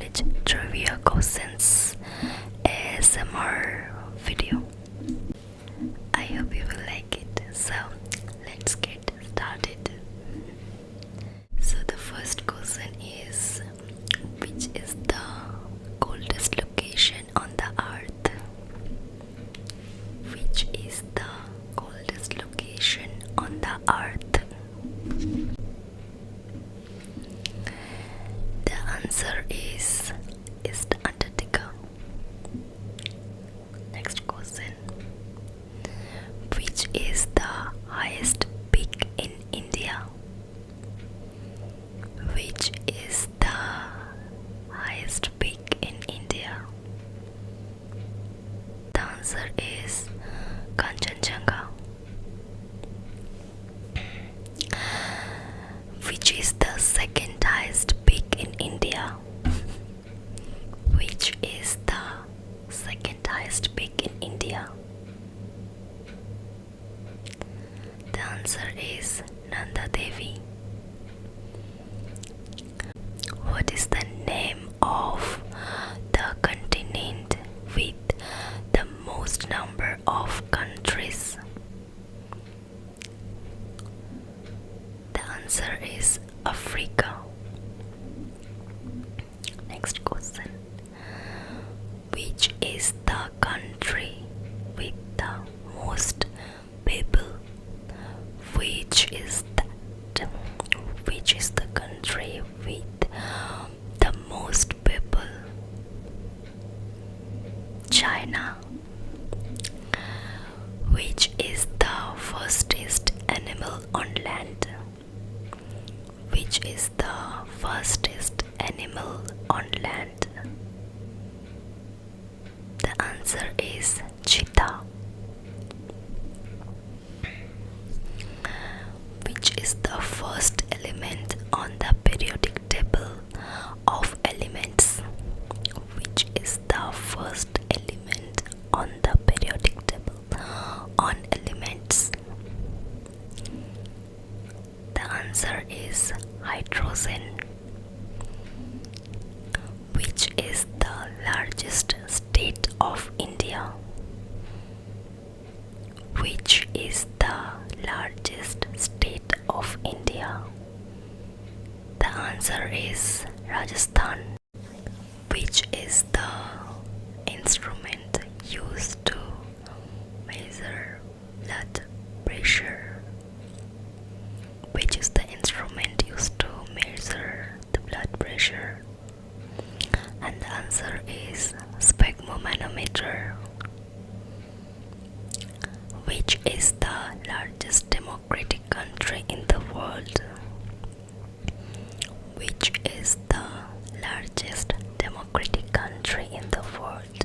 knowledge trivia questions ASMR video. I hope you will like it. So let's get started. So the first question is, which is the coldest location on the earth? Which is the coldest location on the earth? The answer is Antarctica. Next question. Which is the highest peak in India? Which is the highest peak in India? The answer is Kanchenjunga. Which is the second highest peak in India? Which is the second highest peak in India? The answer is Nanda Devi. What is the name of the continent with the most number of countries? The answer is Africa. Next question. Which is the country with the most people? Which is the country with the most people? China. Which is the fastest animal on land? Which is the fastest animal on land? The answer is cheetah. Which is the first element on the periodic table of elements? Which is the first element on the periodic table on elements? The answer is hydrogen. Which is the largest state of India? Which is the largest state of India? The answer is Rajasthan. Which is the instrument used to measure blood pressure? Which is the instrument used to measure the blood pressure? And the answer is sphygmomanometer. Which is the largest democratic country in the world? Which is the largest democratic country in the world?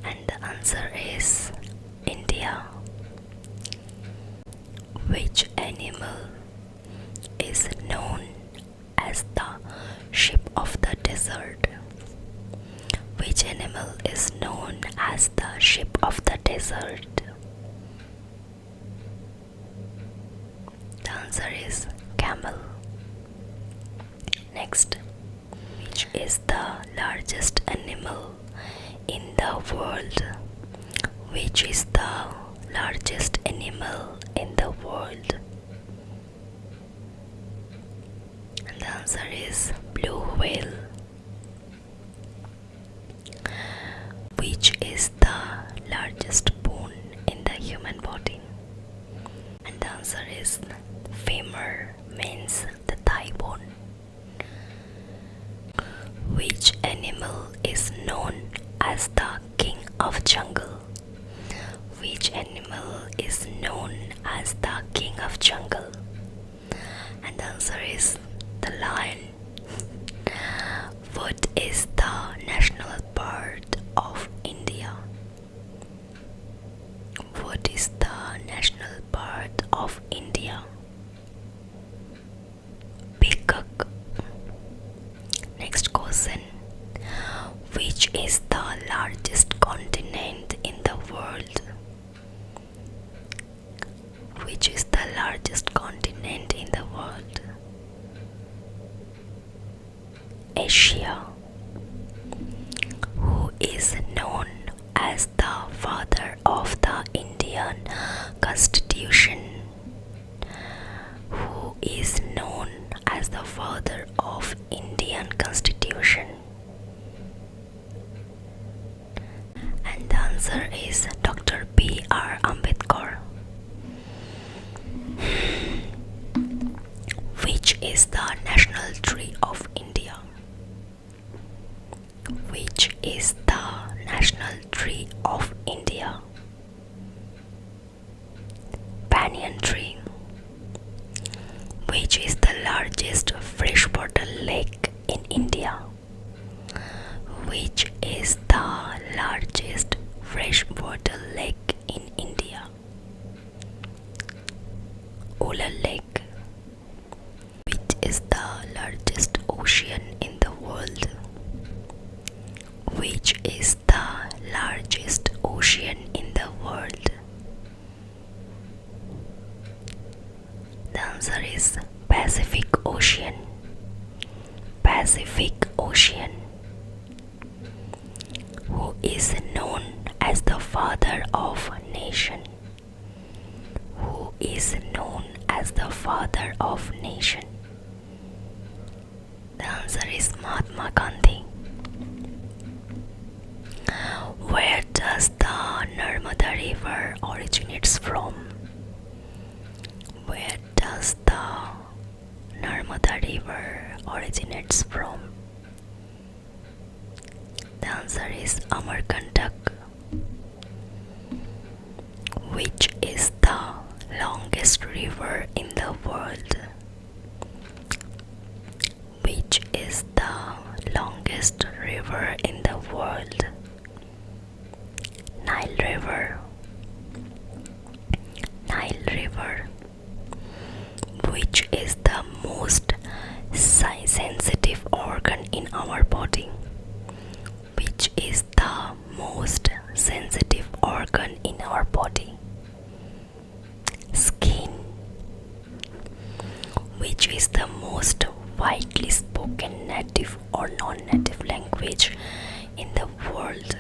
And the answer is India. Which animal is known as the sheep of the desert? Which animal is known as the sheep of the desert? The answer is camel. Next. Which is the largest animal in the world? Which is the largest animal in the world? And the answer is blue whale. Which is the largest bone in the human body? And the answer is femur, means the thigh bone. Which animal is known as the king of jungle? Which animal is known as the king of jungle? And the answer is the lion. What is the national bird of India? What is the national bird of India? Peacock. Next question. Which is the largest continent in the world? Which is the largest continent in the world? Asia, who is known as the father of the Indian Constitution, who is known as the father of Indian Constitution? And the answer is Dr. B.R. Ambedkar. Which is the national tree of India? Which is the national tree of India? Banyan tree. Which is the largest freshwater lake in India? Which is the largest freshwater lake in India? Ullal Lake. Which is the largest ocean in the world? Which is the largest ocean in the world? The answer is Pacific Ocean. Pacific Ocean. Who is known as the father of nation? Who is known as the father of nation? The answer is Mahatma Gandhi. Where does the Narmada River originates from? Where does the Narmada River originates from? The answer is Amarkantak. Which is the longest river in the world? Which is the longest river in the world? Nile River. Nile River. Which is the most sensitive organ in our body? Which is the most sensitive organ in our body? Skin. Which is the most widely spoken native or non-native language in the world?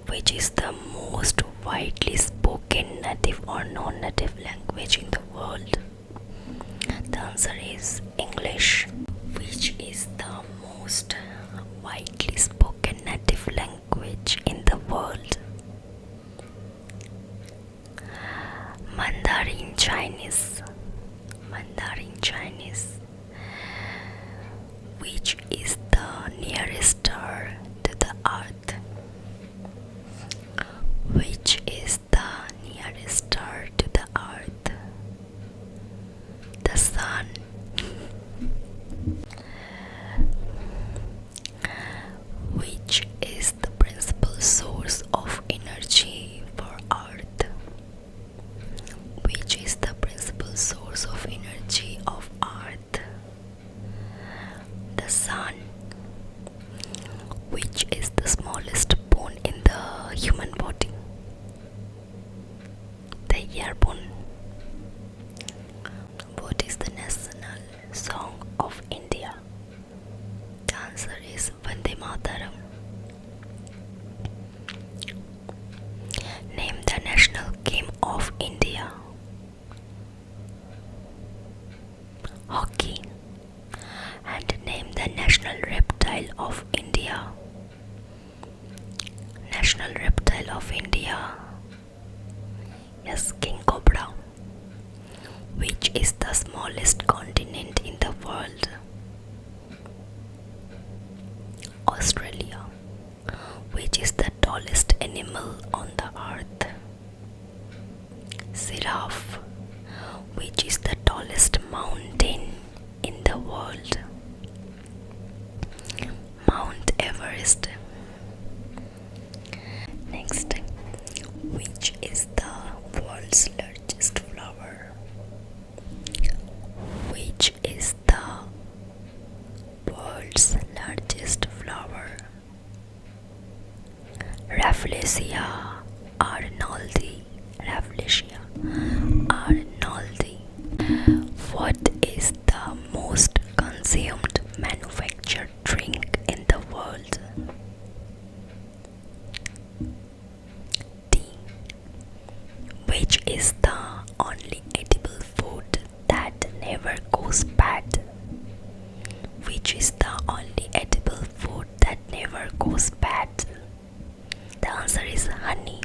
Which is the most widely spoken native or non-native language in the world? The answer is English. Which is the most widely spoken native language in the world? Mandarin Chinese. Mandarin Chinese. Which is the nearest star to the earth? Which is the nearest star to the earth? The sun. Which is the principal source of energy for earth? Which is the principal source of energy of earth? The sun. Which is the smallest bone in the human body? The ear bone. What is the national song of India? The answer is Vande Mataram. Name the national game of India. Hockey. And name the national reptile of India. National reptile of India. Yes, king cobra. Which is the smallest continent in the world? Australia. Which is the tallest animal on the earth? Giraffe. Which is the tallest mountain in the world? Mount Everest. Next, which is the world's largest flower? Which is the world's largest flower? Rafflesia arnoldi. Rafflesia arnoldi. What is the most consumed man goes bad? Which is the only edible food that never goes bad? The answer is honey.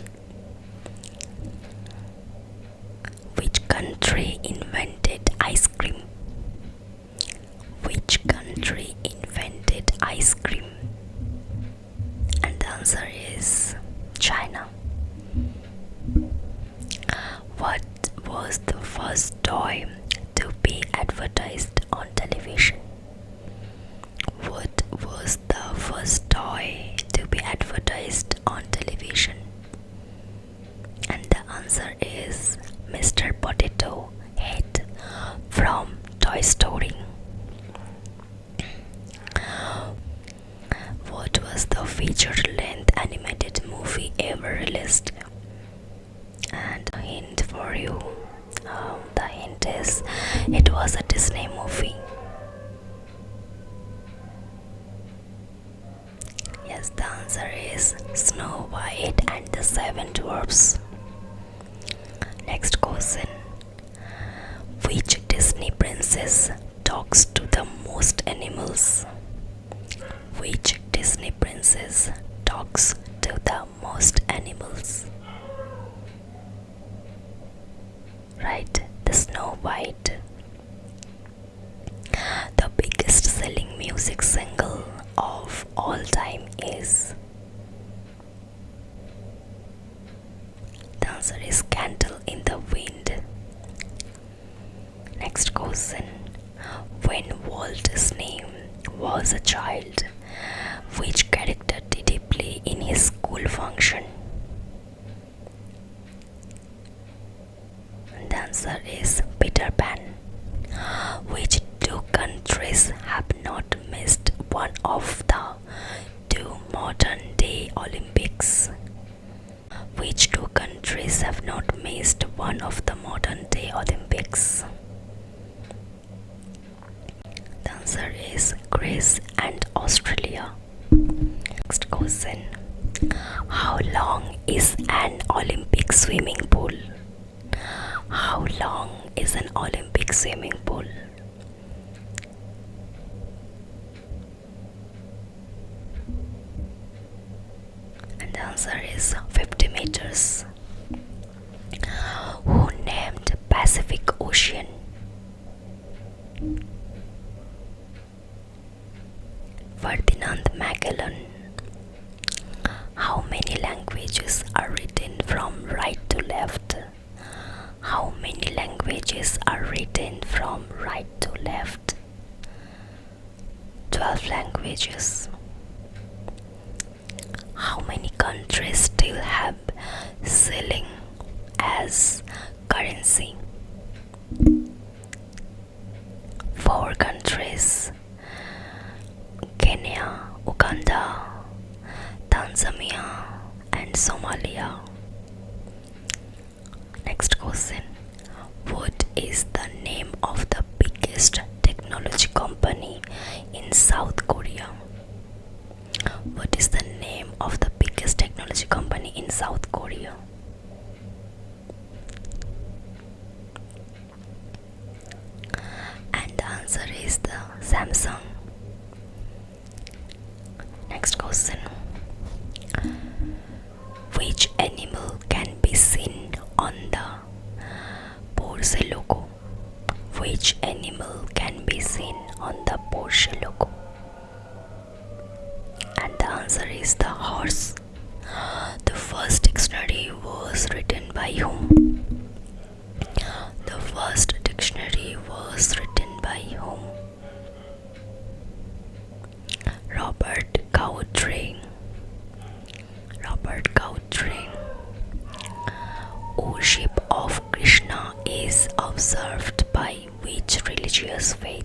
Which country invented ice cream? Which country invented ice cream? And the answer is China. What was the first toy to be advertised on television? What was the first toy to be advertised on television? And the answer is Mr. Potato Head from Toy Story. What was the feature-length animated movie ever released? And a hint for you. The hint is it was a Disney movie. Yes, the answer is Snow White and the Seven Dwarfs. Next question. Which Disney princess talks to the most animals? Which Disney princess talks to the most animals? Right, the Snow White. The biggest selling music single of all time is? The answer is Candle in the Wind. Next question. When Walt Disney was a child, which character did he play in his school function? The answer is Peter Pan. Which two countries have not missed one of the two modern day Olympics? Which two countries have not missed one of the modern day Olympics? The answer is Greece and Australia. Next question. How long is an Olympic swimming pool? How long is an Olympic swimming pool? And the answer is 50 meters. Who named Pacific Ocean? Ferdinand Magellan. How many languages are written from right to left? How many languages are written from right to left? 12 languages. How many countries still have shilling as currency? 4 countries. Kenya, Uganda, Tanzania, and Somalia. Next question. What is the name of the biggest technology company in South Korea? What is the name of the biggest technology company in South Korea? And the answer is the Samsung. Next question. Which animal can be seen on the Porsche logo? Which animal can be seen on the Porsche logo? And the answer is the horse. The first dictionary was written by whom? The first dictionary was written by whom? Robert Cowdray. Robert Cowdray. Worship of Krishna is observed by which religious faith?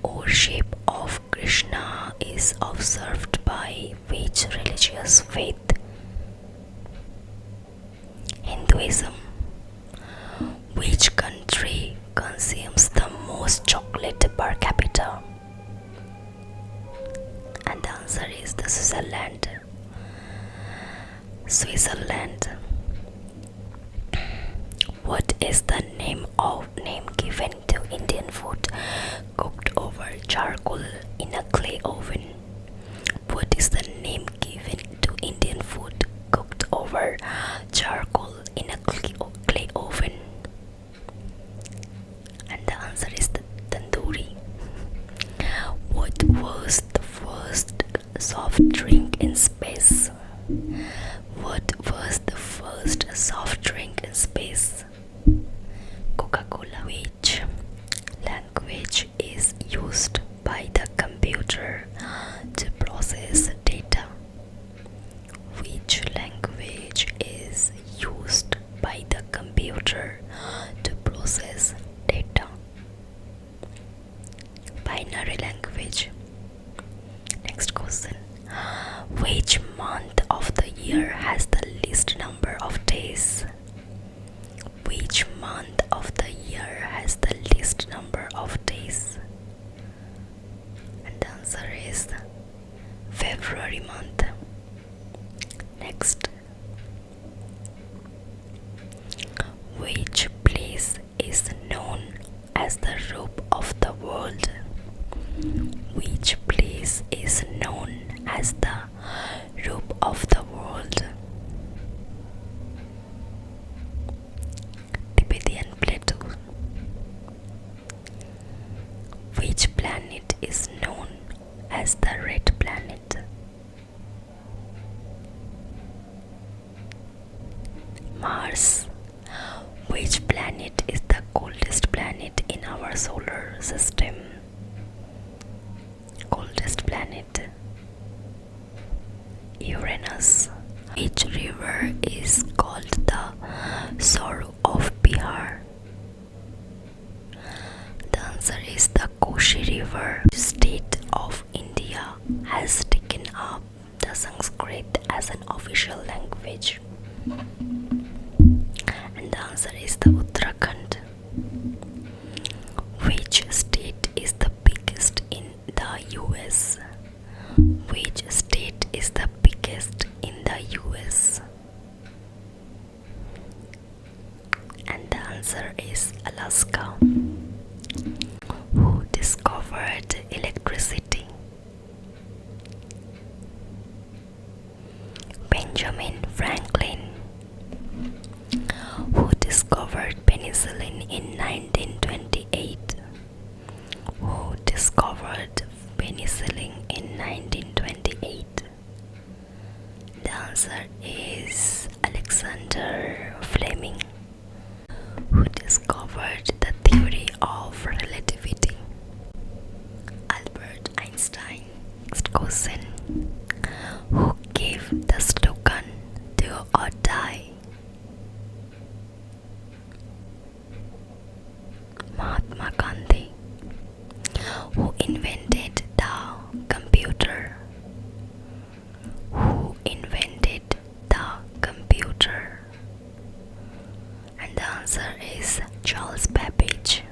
Worship of Krishna is observed by which religious faith? Hinduism. Which country consumes the most chocolate per capita? And the answer is the Switzerland. Switzerland. What is the name given to Indian food? charcoal in a clay oven? What is the name given to Indian food cooked over charcoal in a clay oven? And the answer is the tandoori. What was the first soft drink in space? What was the first soft drink in space? Coca-Cola. Which language is used by the computer to process data? Which language is used by the computer to process data? Binary language. Next question. Which month of the year has the least number of days? Which month of the year has the least number of days? And the answer is February month. Next. Which place is known as the rope of the world? Which place is known as the rope of the world? Tibetan Plateau. Which planet is known as the red planet? Mars. Which planet is the coldest planet in our solar system? Coldest planet. Uranus. Which river is called the Sorrow of Bihar? The answer is the Koshi River. The state of India has taken up the Sanskrit as an official language. And the answer is the Uttarakhand. Which state is the biggest in the US? Which state is the biggest in the US? And the answer is Alaska. Who discovered electricity? Benjamin Franklin. Who discovered penicillin in 1928? Who discovered penicillin in 1928? The answer is Alexander Fleming. Who discovered the theory of relativity? Albert Einstein. Next question. Who gave the slogan "Do or Die"? Mahatma Gandhi. Who invented the computer? Who invented the computer? And the answer is Charles Babbage.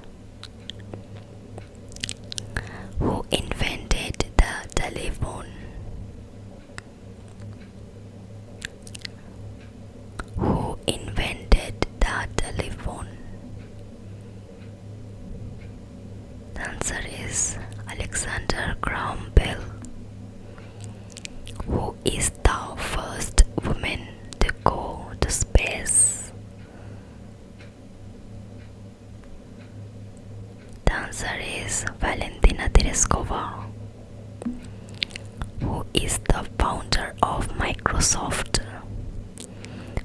Who invented the telephone? Who invented the telephone? The answer is Alexander Graham Bell. Who is the first woman to go to space? The answer is Valentina Tereshkova. Who is the founder of Microsoft?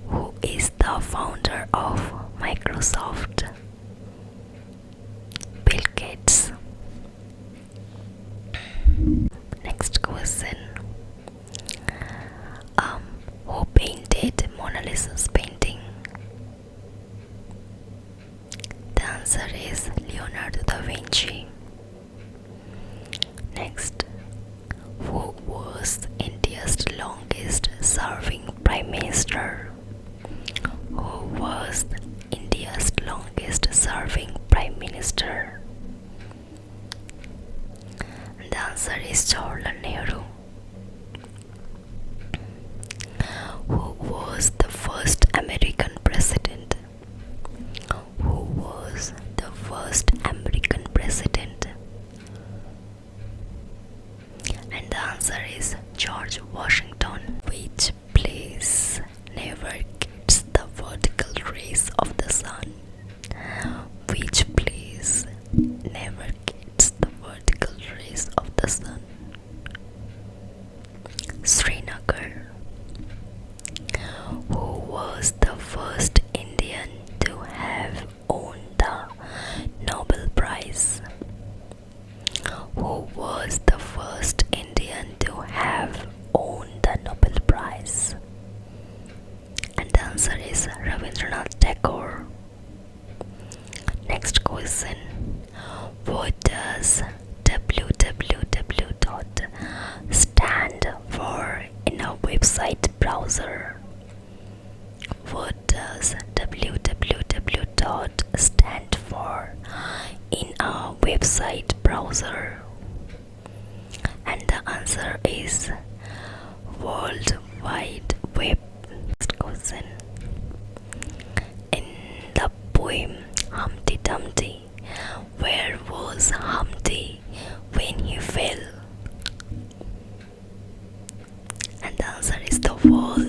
Who is the founder of Microsoft? Bill Gates. Next question. Who painted Mona Lisa's painting? The answer is Leonardo da Vinci. Next. Who was India's longest serving Prime Minister? Who was India's longest serving Prime Minister? And the answer is Jawaharlal Nehru. Who was the first American president? Who was the first American president? never gets the vertical rays of the sun? Srinagar. Who was the first Indian to have won the Nobel Prize? Who was the first Indian to have won the Nobel Prize? And the answer is Rabindranath Tagore. Next question. What does www dot stand for in a website browser? What does www dot stand for in a website browser? And the answer is World Wide Web. Next question. In the poem Humpty Dumpty, where was Humpty when he fell? And the answer is the wall.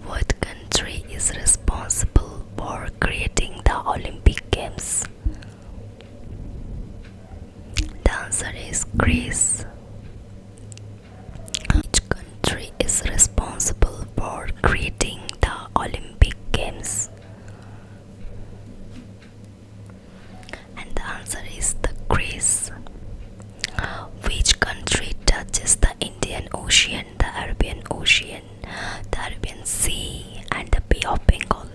What country is responsible for creating the Olympic Games? The answer is Greece. Which country is responsible for creating the Olympic Games? And the answer is the Greece. Which country touches the Indian Ocean, the Arabian Ocean, the Arabian Sea, and the Bay of Bengal?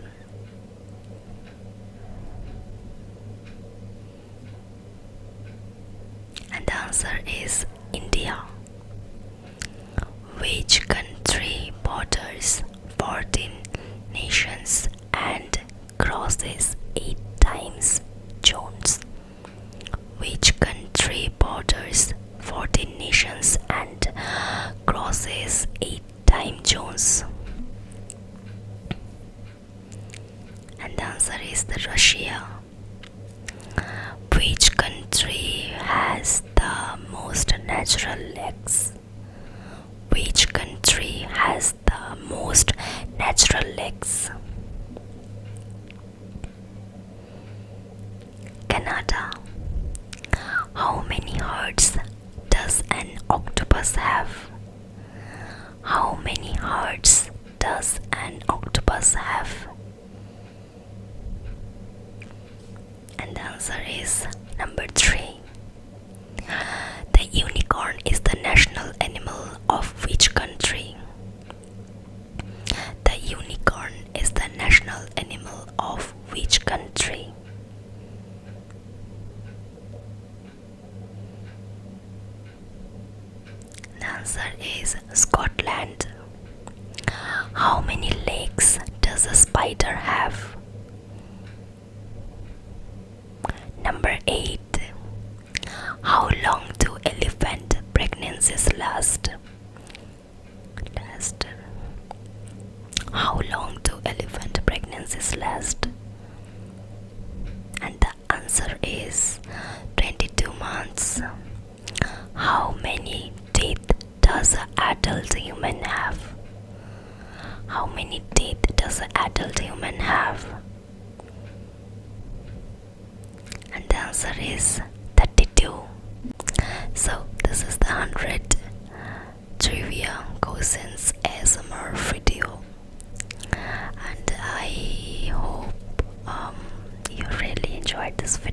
And the answer is India. Which country borders 14 nations and crosses 8 times zones? Which country borders 14 nations and crosses 8 time zones? And the answer is the Russia. Which country has the most natural lakes? Which country has the most natural lakes? Canada. How many hearts does an octopus have? How many hearts does an octopus have? And the answer is number 3. The unicorn is the national animal of which country? The unicorn is the national animal of which country? The answer is Scotland. How many legs does a spider have? Number 8. How long do elephant pregnancies last? How long do elephant pregnancies last? And the answer is 22 months. How many teeth does an adult human have? How many teeth does an adult human have? And the answer is 32. So this is the 100 trivia questions ASMR video, and I hope you really enjoyed this video.